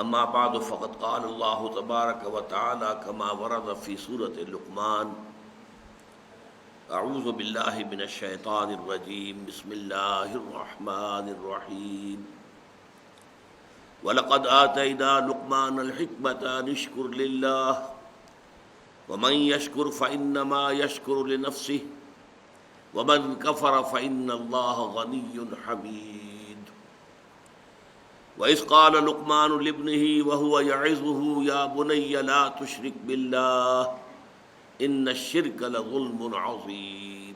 اما بعد فقد قال الله تبارك وتعالى كما ورد في سورة لقمان اعوذ بالله من الشيطان الرجيم بسم الله الرحمن الرحيم وَلَقَدْ آتَيْنَا لُقْمَانَ الْحِكْمَةَ أَنِ اشْكُرْ لِلَّهِ وَمَنْ يَشْكُرْ فَإِنَّمَا يَشْكُرُ لِنَفْسِهِ وَمَنْ كَفَرَ فَإِنَّ اللَّهَ غَنِيٌّ حَمِيدٌ وَإِذْ قَالَ لُقْمَانُ لِابْنِهِ وَهُوَ يَعِظُهُ يَا بُنَيَّ لَا تُشْرِكْ بِاللَّهِ إِنَّ الشِّرْكَ لَظُلْمٌ عَظِيمٌ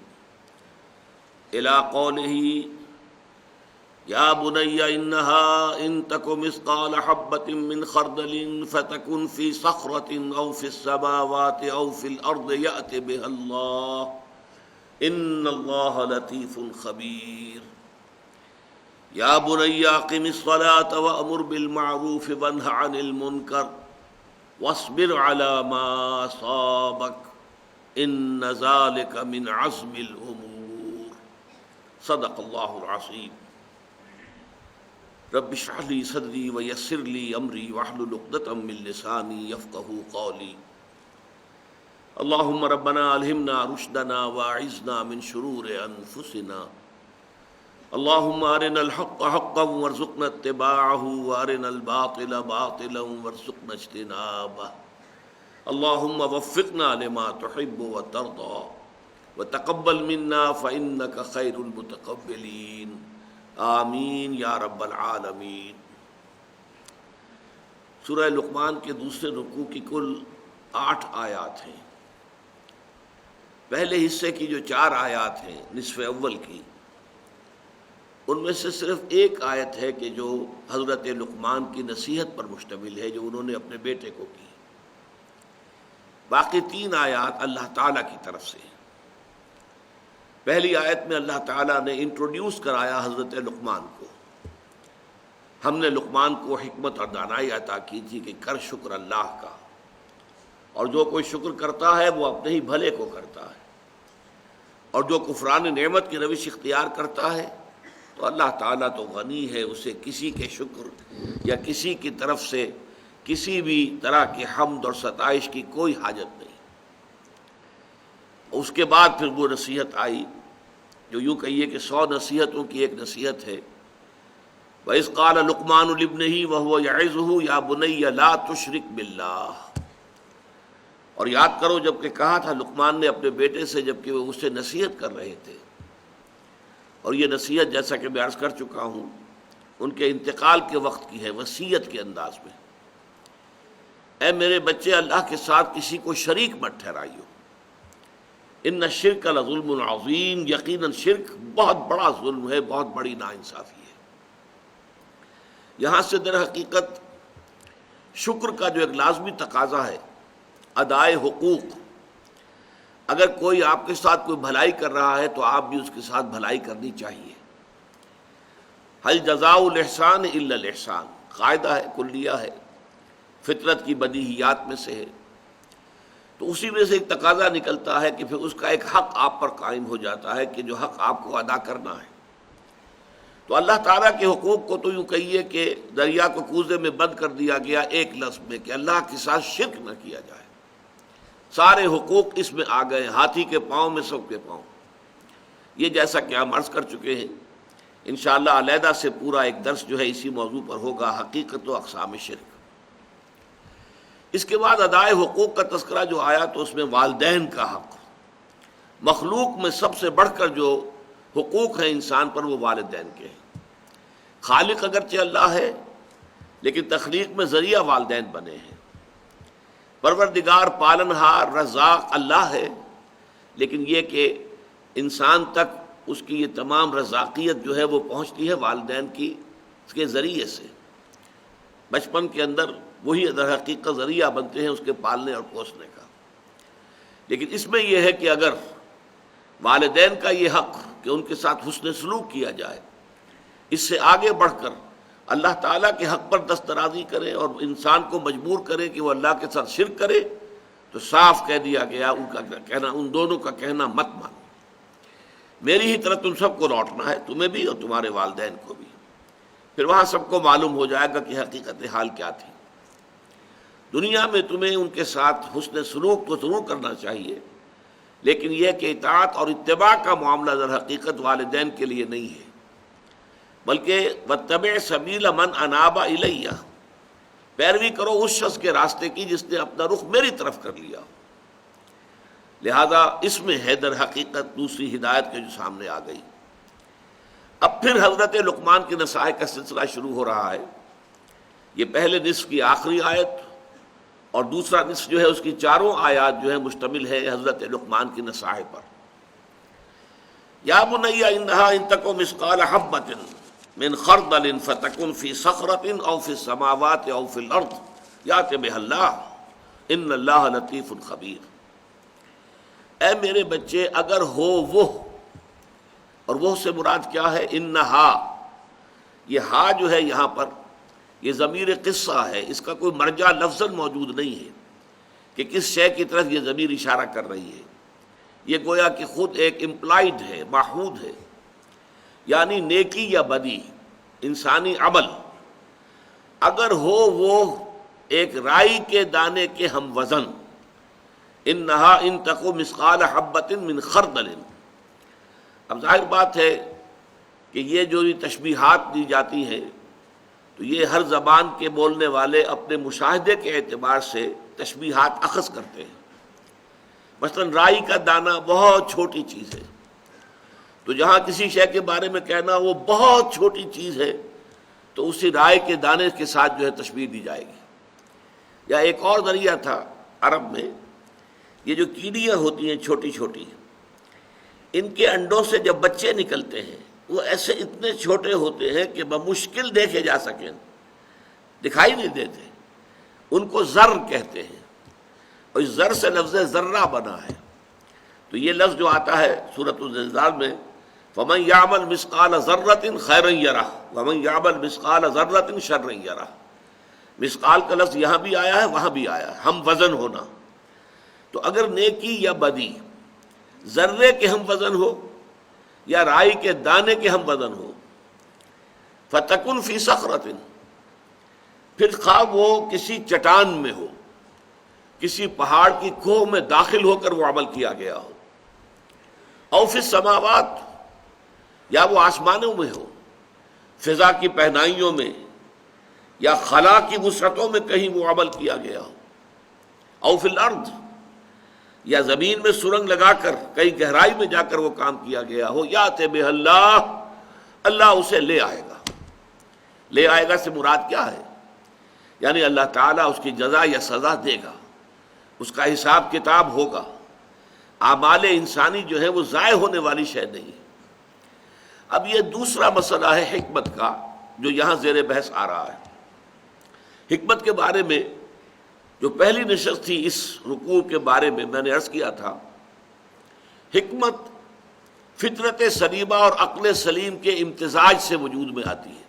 إِلَى قَوْلِهِ یا بنی انها ان تک مثقال حبة من خردل فتكن في صخرة او في السماوات او في الارض یأت بها اللہ ان اللہ لطیف خبیر یا بنی اقم الصلاة وأمر بالمعروف وانہ عن المنکر واصبر على ما أصابك ان ذلك من عزم الامور صدق اللہ العظیم رب اشرح لي صدري ويسر لي امري واحلل عقدة من لساني يفقهوا قولي اللهم ربنا الهمنا رشدنا واعذنا من شرور انفسنا اللهم ارنا الحق حقا وارزقنا اتباعه وارنا الباطل باطلا وارزقنا اجتنابه اللهم وفقنا لما تحب وترضى وتقبل منا فإنك خير المتقبلين آمین یا رب العالمین۔ سورہ لقمان کے دوسرے رکوع کی کل 8 آیات ہیں۔ پہلے حصے کی جو 4 آیات ہیں نصف اول کی، ان میں سے صرف ایک آیت ہے کہ جو حضرت لقمان کی نصیحت پر مشتمل ہے جو انہوں نے اپنے بیٹے کو کی۔ باقی 3 آیات اللہ تعالیٰ کی طرف سے ہیں۔ پہلی آیت میں اللہ تعالیٰ نے انٹروڈیوس کرایا حضرت لقمان کو۔ ہم نے لقمان کو حکمت اور دانائی عطا کی تھی کہ کر شکر اللہ کا، اور جو کوئی شکر کرتا ہے وہ اپنے ہی بھلے کو کرتا ہے، اور جو کفران نعمت کی روش اختیار کرتا ہے تو اللہ تعالیٰ تو غنی ہے، اسے کسی کے شکر یا کسی کی طرف سے کسی بھی طرح کے حمد اور ستائش کی کوئی حاجت نہیں۔ اس کے بعد پھر وہ نصیحت آئی جو یوں کہیے کہ 100 نصیحتوں کی ایک نصیحت ہے۔ وَإِذْ قَالَ لُقْمَانُ لِابْنِهِ وَهُوَ يَعِظُهُ يَا بُنَيَّ لَا تُشْرِكْ بِاللَّهِ، اور یاد کرو جب کہ کہا تھا لقمان نے اپنے بیٹے سے جب کہ وہ اس سے نصیحت کر رہے تھے، اور یہ نصیحت جیسا کہ میں عرض کر چکا ہوں ان کے انتقال کے وقت کی ہے، وصیت کے انداز میں۔ اے میرے بچے، اللہ کے ساتھ کسی کو شریک مت ٹھہرائیو، ان الشرک لظلم عظیم، یقیناً شرک بہت بڑا ظلم ہے، بہت بڑی ناانصافی ہے۔ یہاں سے در حقیقت شکر کا جو ایک لازمی تقاضا ہے، ادائے حقوق، اگر کوئی آپ کے ساتھ کوئی بھلائی کر رہا ہے تو آپ بھی اس کے ساتھ بھلائی کرنی چاہیے۔ هل جزاء الاحسان الا الاحسان، قاعدہ ہے، کلیہ ہے، فطرت کی بدیہیات میں سے ہے۔ تو اسی میں سے ایک تقاضا نکلتا ہے کہ پھر اس کا ایک حق آپ پر قائم ہو جاتا ہے کہ جو حق آپ کو ادا کرنا ہے۔ تو اللہ تعالیٰ کے حقوق کو تو یوں کہیے کہ دریا کو کوزے میں بند کر دیا گیا ایک لفظ میں کہ اللہ کے ساتھ شرک نہ کیا جائے۔ سارے حقوق اس میں آ گئے، ہاتھی کے پاؤں میں سب کے پاؤں۔ یہ جیسا کہ ہم عرض کر چکے ہیں، انشاءاللہ علیحدہ سے پورا ایک درس جو ہے اسی موضوع پر ہوگا، حقیقت و اقسام شرک۔ اس کے بعد ادائے حقوق کا تذکرہ جو آیا تو اس میں والدین کا حق، مخلوق میں سب سے بڑھ کر جو حقوق ہیں انسان پر وہ والدین کے ہیں۔ خالق اگرچہ اللہ ہے لیکن تخلیق میں ذریعہ والدین بنے ہیں۔ پروردگار پالنہار رزاق اللہ ہے، لیکن یہ کہ انسان تک اس کی یہ تمام رزاقیت جو ہے وہ پہنچتی ہے والدین کی اس کے ذریعے سے۔ بچپن کے اندر وہی در حقیقت ذریعہ بنتے ہیں اس کے پالنے اور پوسنے کا۔ لیکن اس میں یہ ہے کہ اگر والدین کا یہ حق کہ ان کے ساتھ حسن سلوک کیا جائے، اس سے آگے بڑھ کر اللہ تعالیٰ کے حق پر دسترازی کرے اور انسان کو مجبور کرے کہ وہ اللہ کے ساتھ شرک کرے، تو صاف کہہ دیا گیا ان کا کہنا، ان دونوں کا کہنا مت مانو، میری ہی طرح تم سب کو لوٹنا ہے، تمہیں بھی اور تمہارے والدین کو بھی۔ پھر وہاں سب کو معلوم ہو جائے گا کہ حقیقت حال کیا تھی۔ دنیا میں تمہیں ان کے ساتھ حسن سلوک تو ضرور کرنا چاہیے، لیکن یہ کہ اطاعت اور اتباع کا معاملہ در حقیقت والدین کے لیے نہیں ہے، بلکہ واتبع سبیل من اناب الیہ، پیروی کرو اس شخص کے راستے کی جس نے اپنا رخ میری طرف کر لیا۔ لہذا اس میں ہے در حقیقت دوسری ہدایت کے جو سامنے آ گئی۔ اب پھر حضرت لقمان کی نصائح کا سلسلہ شروع ہو رہا ہے۔ یہ پہلے نصف کی آخری آیت اور دوسرا نصف جو ہے اس کی چاروں آیات جو ہے مشتمل ہے حضرت لقمان کی نصائح پر۔ یا بنی انہا ان تک مثقال حبۃ من خردل فتکن فی صخرۃ او فی السماوات او فی الارض یأت بها اللہ ان اللہ لطیف خبیر۔ اے میرے بچے، اگر ہو وہ، اور وہ سے مراد کیا ہے؟ انہا، یہ ہا جو ہے یہاں پر یہ ضمیر قصہ ہے، اس کا کوئی مرجع لفظاً موجود نہیں ہے کہ کس شے کی طرف یہ ضمیر اشارہ کر رہی ہے، یہ گویا کہ خود ایک امپلائڈ ہے، محمود ہے، یعنی نیکی یا بدی، انسانی عمل اگر ہو وہ ایک رائی کے دانے کے ہم وزن، انہا ان تکو مثقال حبۃ من خردل۔ اب ظاہر بات ہے کہ یہ جو تشبیہات دی جاتی ہیں تو یہ ہر زبان کے بولنے والے اپنے مشاہدے کے اعتبار سے تشبیہات اخذ کرتے ہیں۔ مثلا رائی کا دانہ بہت چھوٹی چیز ہے، تو جہاں کسی شے کے بارے میں کہنا وہ بہت چھوٹی چیز ہے تو اسی رائی کے دانے کے ساتھ جو ہے تشبیہ دی جائے گی۔ یا ایک اور ذریعہ تھا عرب میں، یہ جو کیڑیاں ہوتی ہیں چھوٹی چھوٹی، ان کے انڈوں سے جب بچے نکلتے ہیں وہ ایسے اتنے چھوٹے ہوتے ہیں کہ بمشکل دیکھے جا سکیں، دکھائی نہیں دیتے، ان کو ذر کہتے ہیں، اور اس ذر سے لفظ ذرہ بنا ہے۔ تو یہ لفظ جو آتا ہے سورۃ الزلزال میں، فَمَن يَعْمَلْ مِثْقَالَ ذَرَّةٍ خَيْرًا يَرَهُ وَمَن يَعْمَلْ مِثْقَالَ ذَرَّةٍ شَرًّا يَرَهُ۔ مثقال کا لفظ یہاں بھی آیا ہے، وہاں بھی آیا ہے، ہم وزن ہونا۔ تو اگر نیکی یا بدی ذرے کے ہم وزن ہو یا رائی کے دانے کے ہم وزن ہو، فَتَكُنْ فِي صَخْرَةٍ، پھر خواہ وہ کسی چٹان میں ہو، کسی پہاڑ کی کوہ میں داخل ہو کر وہ عمل کیا گیا ہو، او فی السماوات، یا وہ آسمانوں میں ہو، فضا کی پہنائیوں میں یا خلا کی وسعتوں میں کہیں وہ عمل کیا گیا ہو، او فی الارض، یا زمین میں سرنگ لگا کر کئی گہرائی میں جا کر وہ کام کیا گیا ہو، یأت بہ اللہ، اللہ اسے لے آئے گا۔ لے آئے گا سے مراد کیا ہے؟ یعنی اللہ تعالیٰ اس کی جزا یا سزا دے گا، اس کا حساب کتاب ہوگا۔ اعمال انسانی جو ہے وہ ضائع ہونے والی شے نہیں۔ اب یہ دوسرا مسئلہ ہے حکمت کا جو یہاں زیر بحث آ رہا ہے۔ حکمت کے بارے میں جو پہلی نشست تھی اس رکوع کے بارے میں نے عرض کیا تھا، حکمت فطرت سلیمہ اور عقل سلیم کے امتزاج سے وجود میں آتی ہے۔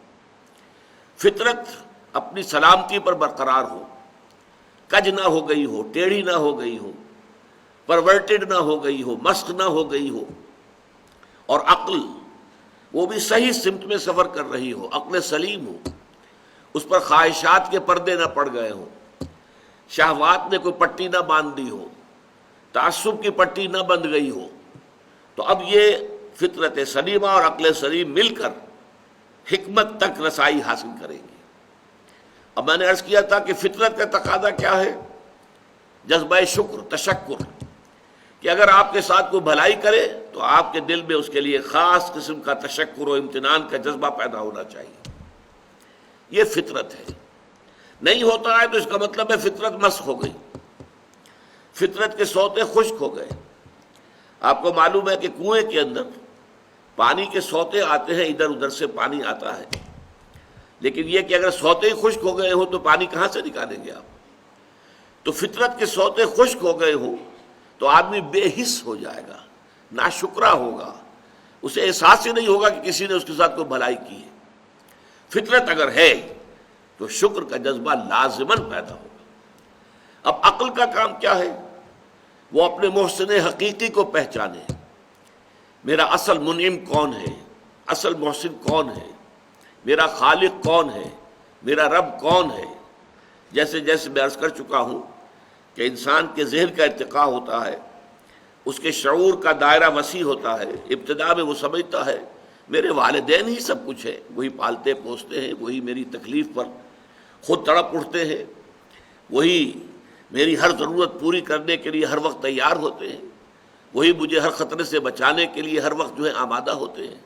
فطرت اپنی سلامتی پر برقرار ہو، کج نہ ہو گئی ہو، ٹیڑھی نہ ہو گئی ہو، پرورٹڈ نہ ہو گئی ہو، مسخ نہ ہو گئی ہو، اور عقل وہ بھی صحیح سمت میں سفر کر رہی ہو، عقل سلیم ہو، اس پر خواہشات کے پردے نہ پڑ گئے ہوں، شہوات نے کوئی پٹی نہ باندھ دی ہو، تعصب کی پٹی نہ بند گئی ہو، تو اب یہ فطرت سلیمہ اور عقل سلیم مل کر حکمت تک رسائی حاصل کریں گی۔ اب میں نے عرض کیا تھا کہ فطرت کا تقاضا کیا ہے؟ جذبہ شکر، تشکر، کہ اگر آپ کے ساتھ کوئی بھلائی کرے تو آپ کے دل میں اس کے لیے خاص قسم کا تشکر و امتنان کا جذبہ پیدا ہونا چاہیے۔ یہ فطرت ہے۔ نہیں ہوتا ہے تو اس کا مطلب ہے فطرت مسخ ہو گئی، فطرت کے سوتے خشک ہو گئے۔ آپ کو معلوم ہے کہ کنویں کے اندر پانی کے سوتے آتے ہیں، ادھر ادھر سے پانی آتا ہے، لیکن یہ کہ اگر سوتے ہی خشک ہو گئے ہوں تو پانی کہاں سے نکالیں گے آپ؟ تو فطرت کے سوتے خشک ہو گئے ہوں تو آدمی بے حس ہو جائے گا، ناشکرا ہوگا، اسے احساس ہی نہیں ہوگا کہ کسی نے اس کے ساتھ کوئی بھلائی کی ہے۔ فطرت اگر ہے تو شکر کا جذبہ لازماً پیدا ہوگا۔ اب عقل کا کام کیا ہے؟ وہ اپنے محسن حقیقی کو پہچانے، میرا اصل منعم کون ہے، اصل محسن کون ہے، میرا خالق کون ہے، میرا رب کون ہے۔ جیسے جیسے میں عرض کر چکا ہوں کہ انسان کے ذہن کا ارتقاء ہوتا ہے، اس کے شعور کا دائرہ وسیع ہوتا ہے، ابتدا میں وہ سمجھتا ہے میرے والدین ہی سب کچھ ہے، وہی پالتے پوستے ہیں، وہی میری تکلیف پر خود تڑپ اٹھتے ہیں، وہی میری ہر ضرورت پوری کرنے کے لیے ہر وقت تیار ہوتے ہیں، وہی مجھے ہر خطرے سے بچانے کے لیے ہر وقت آمادہ ہوتے ہیں،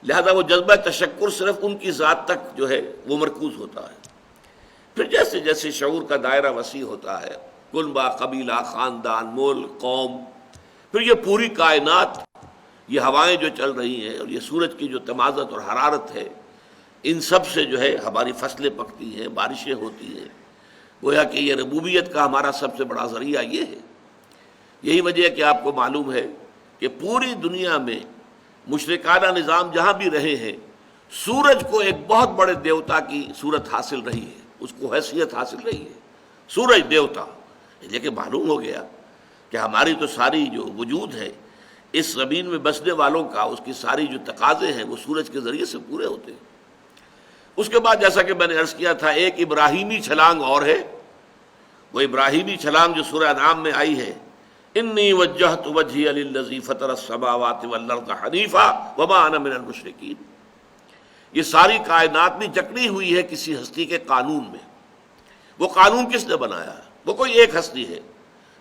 لہذا وہ جذبہ تشکر صرف ان کی ذات تک وہ مرکوز ہوتا ہے۔ پھر جیسے جیسے شعور کا دائرہ وسیع ہوتا ہے، کنبہ، قبیلہ، خاندان، ملک، قوم، پھر یہ پوری کائنات، یہ ہوائیں جو چل رہی ہیں اور یہ سورج کی جو تمازت اور حرارت ہے، ان سب سے ہماری فصلیں پکتی ہیں، بارشیں ہوتی ہیں، گویا کہ یہ ربوبیت کا ہمارا سب سے بڑا ذریعہ یہ ہے۔ یہی وجہ ہے کہ آپ کو معلوم ہے کہ پوری دنیا میں مشرکانہ نظام جہاں بھی رہے ہیں، سورج کو ایک بہت بڑے دیوتا کی صورت حاصل رہی ہے، اس کو حیثیت حاصل رہی ہے، سورج دیوتا۔ لیکن معلوم ہو گیا کہ ہماری تو ساری جو وجود ہے اس زمین میں بسنے والوں کا، اس کی ساری جو تقاضے ہیں وہ سورج کے ذریعے سے پورے ہوتے ہیں۔ اس کے بعد جیسا کہ میں نے عرض کیا تھا، ایک ابراہیمی چھلانگ اور ہے، وہ ابراہیمی چھلانگ جو سورہ انعام میں آئی ہے، انی وجہت وجہی للذی فطر السماوات والارض حنیفا وما انا من المشرکین۔ یہ ساری کائنات بھی جکڑی ہوئی ہے کسی ہستی کے قانون میں۔ وہ قانون کس نے بنایا ہے؟ وہ کوئی ایک ہستی ہے،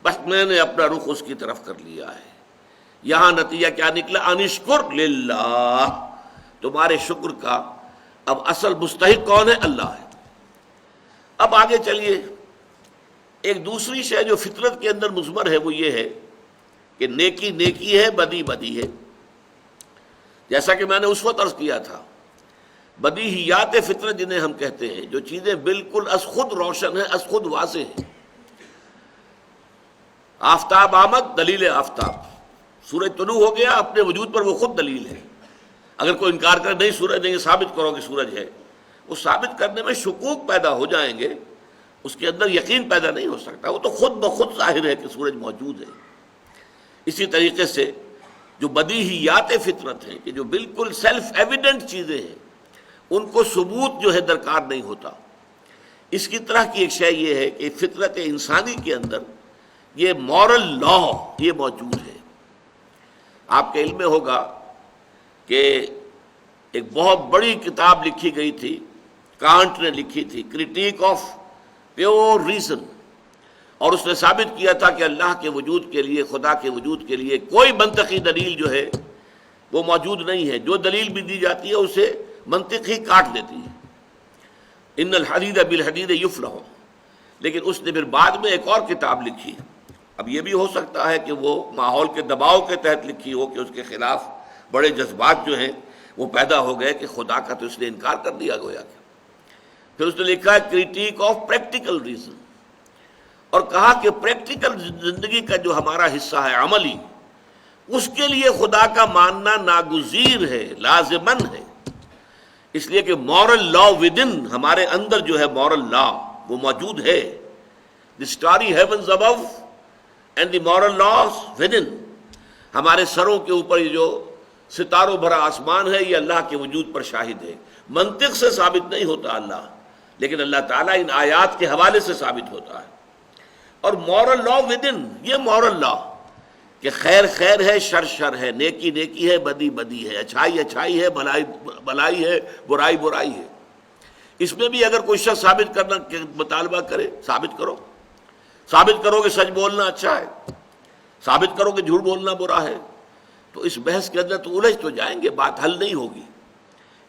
بس میں نے اپنا رخ اس کی طرف کر لیا ہے۔ یہاں نتیجہ کیا نکلا؟ انشکر للہ، تمہارے شکر کا اب اصل مستحق کون ہے؟ اللہ ہے۔ اب آگے چلیے، ایک دوسری شے جو فطرت کے اندر مضمر ہے وہ یہ ہے کہ نیکی نیکی ہے، بدی بدی ہے۔ جیسا کہ میں نے اس وقت عرض کیا تھا، بدیہیات فطرت جنہیں ہم کہتے ہیں، جو چیزیں بالکل از خود روشن ہیں، از خود واضح ہیں۔ آفتاب آمد، دلیل آفتاب، سورج طلوع ہو گیا، اپنے وجود پر وہ خود دلیل ہے۔ اگر کوئی انکار کرے نہیں سورج نہیں، ثابت کرو کہ سورج ہے، وہ ثابت کرنے میں شکوک پیدا ہو جائیں گے، اس کے اندر یقین پیدا نہیں ہو سکتا، وہ تو خود بخود ظاہر ہے کہ سورج موجود ہے۔ اسی طریقے سے جو بدیہیات فطرت ہیں، کہ جو بالکل سیلف ایویڈنٹ چیزیں ہیں، ان کو ثبوت درکار نہیں ہوتا۔ اس کی طرح کی ایک شے یہ ہے کہ فطرت انسانی کے اندر یہ مورل لا یہ موجود ہے۔ آپ کے علم میں ہوگا کہ ایک بہت بڑی کتاب لکھی گئی تھی، کانٹ نے لکھی تھی، کرٹیک آف پیور ریزن، اور اس نے ثابت کیا تھا کہ اللہ کے وجود کے لیے، خدا کے وجود کے لیے کوئی منطقی دلیل وہ موجود نہیں ہے۔ جو دلیل بھی دی جاتی ہے اسے منطق ہی کاٹ دیتی ہے۔ ان الحدید بالحدید یفلح، لیکن اس نے پھر بعد میں ایک اور کتاب لکھی۔ اب یہ بھی ہو سکتا ہے کہ وہ ماحول کے دباؤ کے تحت لکھی ہو کہ اس کے خلاف بڑے جذبات وہ پیدا ہو گئے کہ خدا کا تو اس نے انکار کر دیا گویا کہ۔ پھر اس نے لکھا ہے کرٹیک آف پریکٹیکل ریزن، اور کہا کہ پریکٹیکل زندگی کا جو ہمارا حصہ ہے عملی، اس کے لیے خدا کا ماننا ناگزیر ہے، لازمن ہے، اس لیے کہ مورل لا ودن، ہمارے اندر مورل لا وہ موجود ہے۔ The starry heavens above and the moral laws within, ہمارے سروں کے اوپر یہ جو ستاروں بھرا آسمان ہے، یہ اللہ کے وجود پر شاہد ہے۔ منطق سے ثابت نہیں ہوتا اللہ، لیکن اللہ تعالیٰ ان آیات کے حوالے سے ثابت ہوتا ہے۔ اور مورل لا ودن، یہ مورل لا کہ خیر خیر ہے، شر شر ہے، نیکی نیکی ہے، بدی بدی ہے، اچھائی اچھائی ہے، بھلائی بھلائی ہے، برائی برائی ہے۔ اس میں بھی اگر کوئی شخص ثابت کرنا کہ مطالبہ کرے، ثابت کرو، ثابت کرو کہ سچ بولنا اچھا ہے، ثابت کرو کہ جھوٹ بولنا برا ہے، تو اس بحث کے اندر تو الجھ تو جائیں گے، بات حل نہیں ہوگی۔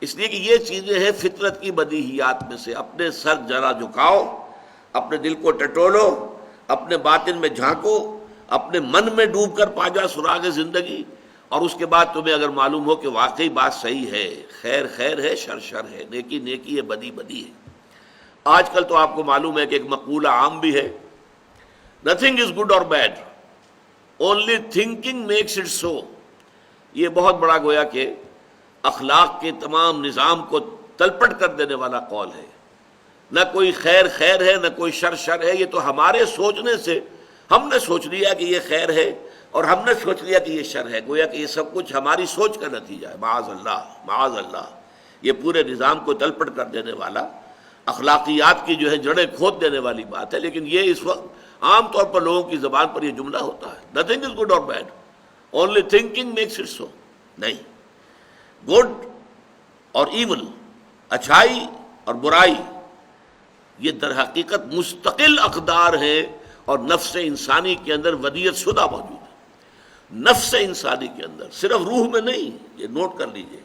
اس لیے کہ یہ چیزیں ہیں فطرت کی بدیہیات میں سے۔ اپنے سر ذرا جھکاؤ، اپنے دل کو ٹٹولو، اپنے باطن میں جھانکو، اپنے من میں ڈوب کر پا جا سراغ زندگی، اور اس کے بعد تمہیں اگر معلوم ہو کہ واقعی بات صحیح ہے، خیر خیر ہے، شر شر ہے، نیکی نیکی ہے، بدی بدی ہے۔ آج کل تو آپ کو معلوم ہے کہ ایک مقولہ عام بھی ہے، nothing is good or bad, only thinking makes it so۔ یہ بہت بڑا گویا کہ اخلاق کے تمام نظام کو تلپٹ کر دینے والا قول ہے۔ نہ کوئی خیر خیر ہے، نہ کوئی شر شر ہے، یہ تو ہمارے سوچنے سے ہم نے سوچ لیا کہ یہ خیر ہے، اور ہم نے سوچ لیا کہ یہ شر ہے، گویا کہ یہ سب کچھ ہماری سوچ کا نتیجہ ہے۔ معاذ اللہ، معاذ اللہ، یہ پورے نظام کو تلپٹ کر دینے والا اخلاقیات کی جو ہے جڑیں کھود دینے والی بات ہے، لیکن یہ اس وقت عام طور پر لوگوں کی زبان پر یہ جملہ ہوتا ہے، نتھنگ از گڈ اور bad, only thinking makes it so. نہیں، گڈ اور ایول، اچھائی اور برائی، یہ در حقیقت مستقل اقدار ہیں اور نفس انسانی کے اندر ودیت شدہ موجود ہے. نفس انسانی کے اندر، صرف روح میں نہیں، یہ نوٹ کر لیجئے.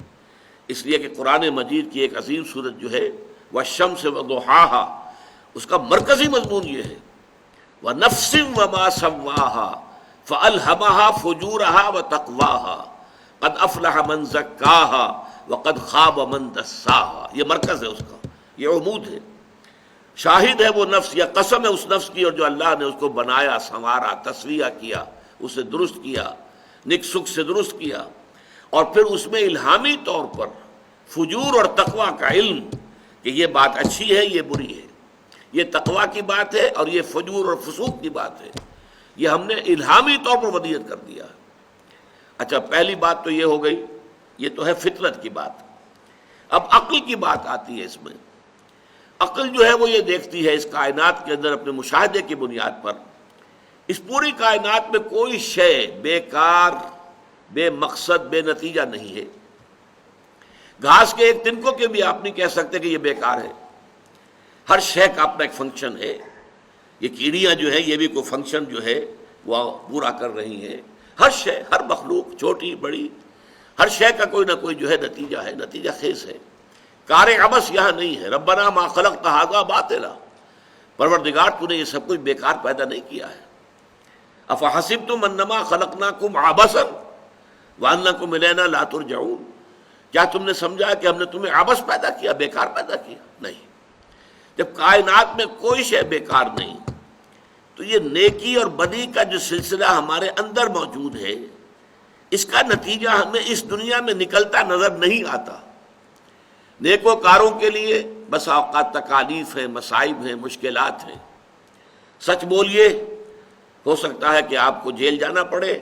اس لیے کہ قرآن مجید کی ایک عظیم سورت جو ہے والشمس وضحاها، اس کا مرکزی مضمون یہ ہے وَنَفْسٍ وَمَا سَوَّاهَا فَأَلْهَمَهَا فُجُورَهَا وَتَقْوَاهَا قَدْ أَفْلَحَ مَنْ زَكَّاهَا وَقَدْ خَابَ مَنْ دَسَّاهَا. یہ مرکز ہے اس کا، یہ عمود ہے. شاہد ہے وہ نفس، یا قسم ہے اس نفس کی، اور جو اللہ نے اس کو بنایا، سنوارا، تسویہ کیا، اسے درست کیا، نک سکھ سے درست کیا، اور پھر اس میں الہامی طور پر فجور اور تقوی کا علم کہ یہ بات اچھی ہے، یہ بری ہے، یہ تقوی کی بات ہے اور یہ فجور اور فسوق کی بات ہے، یہ ہم نے الہامی طور پر ودیت کر دیا. اچھا، پہلی بات تو یہ ہو گئی، یہ تو ہے فطرت کی بات. اب عقل کی بات آتی ہے. اس میں عقل جو ہے وہ یہ دیکھتی ہے اس کائنات کے اندر اپنے مشاہدے کی بنیاد پر، اس پوری کائنات میں کوئی شے بیکار، بے مقصد، بے نتیجہ نہیں ہے. گھاس کے ایک تنکوں کے بھی آپ نہیں کہہ سکتے کہ یہ بیکار ہے. ہر شے کا اپنا ایک فنکشن ہے. یہ کیڑیاں جو ہیں یہ بھی کوئی فنکشن جو ہے وہ پورا کر رہی ہیں. ہر شے، ہر مخلوق، چھوٹی بڑی، ہر شے کا کوئی نہ کوئی جو ہے نتیجہ ہے، نتیجہ خیز ہے. کار عبث یہاں نہیں ہے. ربنا ما خلقت ھذا باطلا، پروردگار تو نے یہ سب کچھ بیکار پیدا نہیں کیا ہے. افحسبتم انما خلقناکم عبثا وانکم الینا لا ترجعون، کیا تم نے سمجھا کہ ہم نے تمہیں عبث پیدا کیا، بیکار پیدا کیا؟ نہیں. جب کائنات میں کوئی شے بیکار نہیں تو یہ نیکی اور بدی کا جو سلسلہ ہمارے اندر موجود ہے، اس کا نتیجہ ہمیں اس دنیا میں نکلتا نظر نہیں آتا. نیکوکاروں کے لیے بس اوقات تکالیف ہیں، مصائب ہیں، مشکلات ہیں. سچ بولیے، ہو سکتا ہے کہ آپ کو جیل جانا پڑے،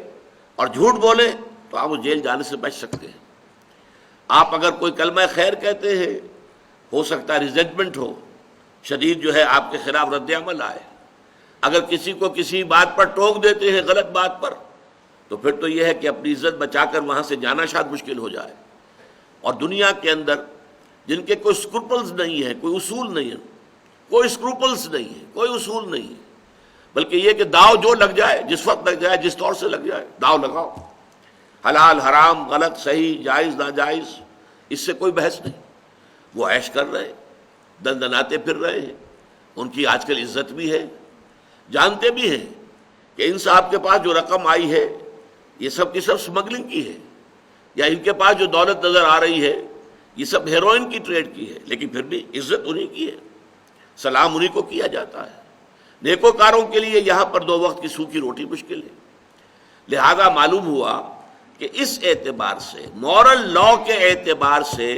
اور جھوٹ بولیں تو آپ اس جیل جانے سے بچ سکتے ہیں. آپ اگر کوئی کلمہ خیر کہتے ہیں، ہو سکتا ہے ریزنٹمنٹ ہو، شدید جو ہے آپ کے خلاف رد عمل آئے. اگر کسی کو کسی بات پر ٹوک دیتے ہیں، غلط بات پر، تو پھر تو یہ ہے کہ اپنی عزت بچا کر وہاں سے جانا شاید مشکل ہو جائے. اور دنیا کے اندر جن کے کوئی اسکروپلز نہیں ہے، کوئی اصول نہیں ہے، کوئی اسکروپلز نہیں ہے، کوئی اصول نہیں ہے، بلکہ یہ کہ داؤ جو لگ جائے، جس وقت لگ جائے، جس طور سے لگ جائے، داؤ لگاؤ. حلال حرام، غلط صحیح، جائز ناجائز، اس سے کوئی بحث نہیں. وہ عیش کر رہے ہیں، دندناتے پھر رہے ہیں. ان کی آج کل عزت بھی ہے. جانتے بھی ہیں کہ ان صاحب کے پاس جو رقم آئی ہے یہ سب کی سب سمگلنگ کی ہے، یا ان کے پاس جو دولت نظر آ رہی ہے یہ سب ہیروئن کی ٹریڈ کی ہے، لیکن پھر بھی عزت انہی کی ہے، سلام انہی کو کیا جاتا ہے. نیکوکاروں کے لیے یہاں پر 2 وقت کی سوکھی روٹی مشکل ہے. لہذا معلوم ہوا کہ اس اعتبار سے، مورل لا کے اعتبار سے،